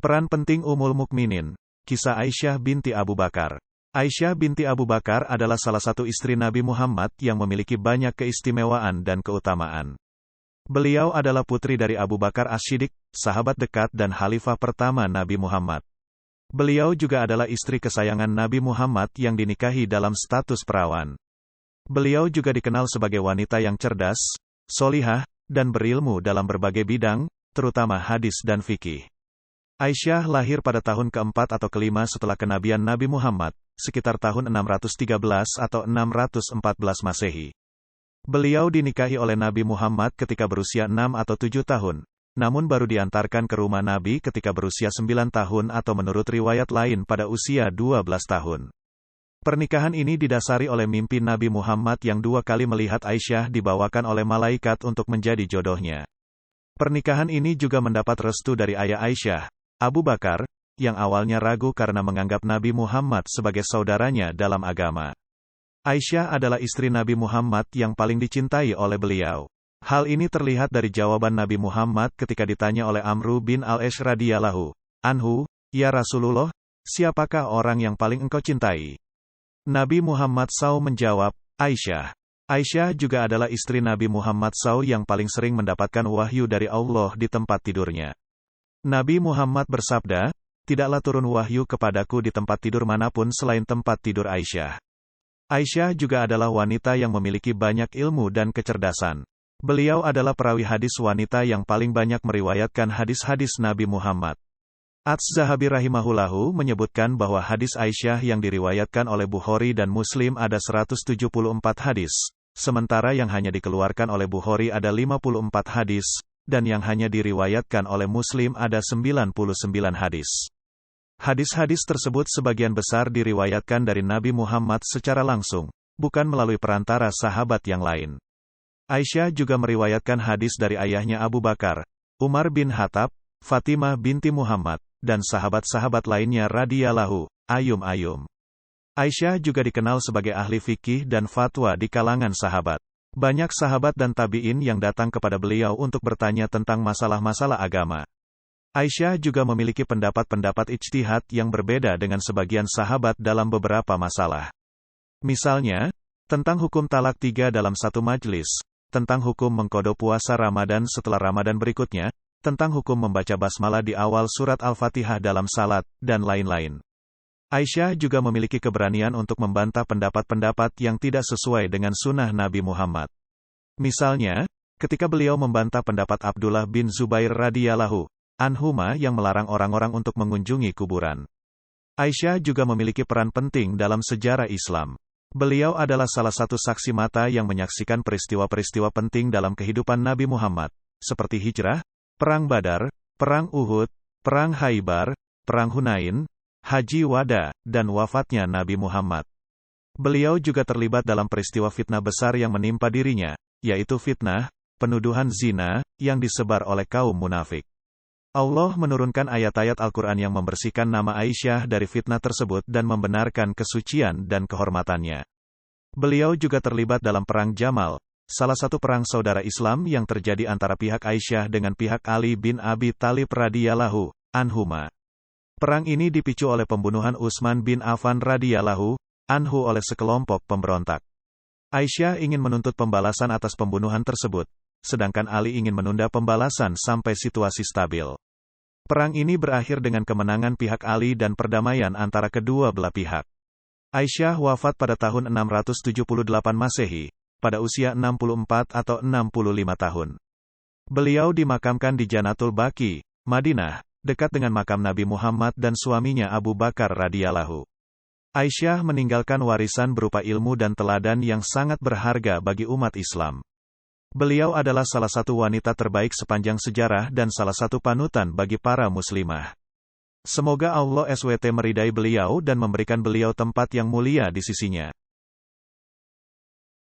Peran penting Ummul Mukminin. Kisah Aisyah binti Abu Bakar. Aisyah binti Abu Bakar adalah salah satu istri Nabi Muhammad yang memiliki banyak keistimewaan dan keutamaan. Beliau adalah putri dari Abu Bakar As-Siddiq, sahabat dekat dan khalifah pertama Nabi Muhammad. Beliau juga adalah istri kesayangan Nabi Muhammad yang dinikahi dalam status perawan. Beliau juga dikenal sebagai wanita yang cerdas, solihah, dan berilmu dalam berbagai bidang, terutama hadis dan fikih. Aisyah lahir pada tahun keempat atau kelima setelah kenabian Nabi Muhammad, sekitar tahun 613 atau 614 Masehi. Beliau dinikahi oleh Nabi Muhammad ketika berusia 6 atau 7 tahun, namun baru diantarkan ke rumah Nabi ketika berusia 9 tahun atau menurut riwayat lain pada usia 12 tahun. Pernikahan ini didasari oleh mimpi Nabi Muhammad yang 2 kali melihat Aisyah dibawakan oleh malaikat untuk menjadi jodohnya. Pernikahan ini juga mendapat restu dari ayah Aisyah, Abu Bakar, yang awalnya ragu karena menganggap Nabi Muhammad sebagai saudaranya dalam agama. Aisyah adalah istri Nabi Muhammad yang paling dicintai oleh beliau. Hal ini terlihat dari jawaban Nabi Muhammad ketika ditanya oleh Amru bin Al-Ash radhiyallahu anhu, "Ya Rasulullah, siapakah orang yang paling engkau cintai?" Nabi Muhammad SAW menjawab, "Aisyah." Aisyah juga adalah istri Nabi Muhammad SAW yang paling sering mendapatkan wahyu dari Allah di tempat tidurnya. Nabi Muhammad bersabda, "Tidaklah turun wahyu kepadaku di tempat tidur manapun selain tempat tidur Aisyah." Aisyah juga adalah wanita yang memiliki banyak ilmu dan kecerdasan. Beliau adalah perawi hadis wanita yang paling banyak meriwayatkan hadis-hadis Nabi Muhammad. Az-Zahabi rahimahullahu menyebutkan bahwa hadis Aisyah yang diriwayatkan oleh Bukhari dan Muslim ada 174 hadis, sementara yang hanya dikeluarkan oleh Bukhari ada 54 hadis, dan yang hanya diriwayatkan oleh Muslim ada 99 hadis. Hadis-hadis tersebut sebagian besar diriwayatkan dari Nabi Muhammad secara langsung, bukan melalui perantara sahabat yang lain. Aisyah juga meriwayatkan hadis dari ayahnya Abu Bakar, Umar bin Khattab, Fatimah binti Muhammad, dan sahabat-sahabat lainnya radhiyallahu anhum. Aisyah juga dikenal sebagai ahli fikih dan fatwa di kalangan sahabat. Banyak sahabat dan tabi'in yang datang kepada beliau untuk bertanya tentang masalah-masalah agama. Aisyah juga memiliki pendapat-pendapat ijtihad yang berbeda dengan sebagian sahabat dalam beberapa masalah. Misalnya, tentang hukum talak 3 dalam satu majlis, tentang hukum mengqadha puasa Ramadan setelah Ramadan berikutnya, tentang hukum membaca basmalah di awal surat Al-Fatihah dalam salat, dan lain-lain. Aisyah juga memiliki keberanian untuk membantah pendapat-pendapat yang tidak sesuai dengan sunnah Nabi Muhammad. Misalnya, ketika beliau membantah pendapat Abdullah bin Zubair radhiyallahu anhuma yang melarang orang-orang untuk mengunjungi kuburan. Aisyah juga memiliki peran penting dalam sejarah Islam. Beliau adalah salah satu saksi mata yang menyaksikan peristiwa-peristiwa penting dalam kehidupan Nabi Muhammad, seperti hijrah, perang Badar, perang Uhud, perang Khaybar, perang Hunain, Haji Wada, dan wafatnya Nabi Muhammad. Beliau juga terlibat dalam peristiwa fitnah besar yang menimpa dirinya, yaitu fitnah, penuduhan zina, yang disebar oleh kaum munafik. Allah menurunkan ayat-ayat Al-Quran yang membersihkan nama Aisyah dari fitnah tersebut dan membenarkan kesucian dan kehormatannya. Beliau juga terlibat dalam perang Jamal, salah satu perang saudara Islam yang terjadi antara pihak Aisyah dengan pihak Ali bin Abi Thalib radhiyallahu anhuma. Perang ini dipicu oleh pembunuhan Utsman bin Affan radhiyallahu anhu oleh sekelompok pemberontak. Aisyah ingin menuntut pembalasan atas pembunuhan tersebut, sedangkan Ali ingin menunda pembalasan sampai situasi stabil. Perang ini berakhir dengan kemenangan pihak Ali dan perdamaian antara kedua belah pihak. Aisyah wafat pada tahun 678 Masehi, pada usia 64 atau 65 tahun. Beliau dimakamkan di Janatul Baqi, Madinah, dekat dengan makam Nabi Muhammad dan suaminya Abu Bakar radhiyallahu. Aisyah meninggalkan warisan berupa ilmu dan teladan yang sangat berharga bagi umat Islam. Beliau adalah salah satu wanita terbaik sepanjang sejarah dan salah satu panutan bagi para muslimah. Semoga Allah SWT meridai beliau dan memberikan beliau tempat yang mulia di sisinya.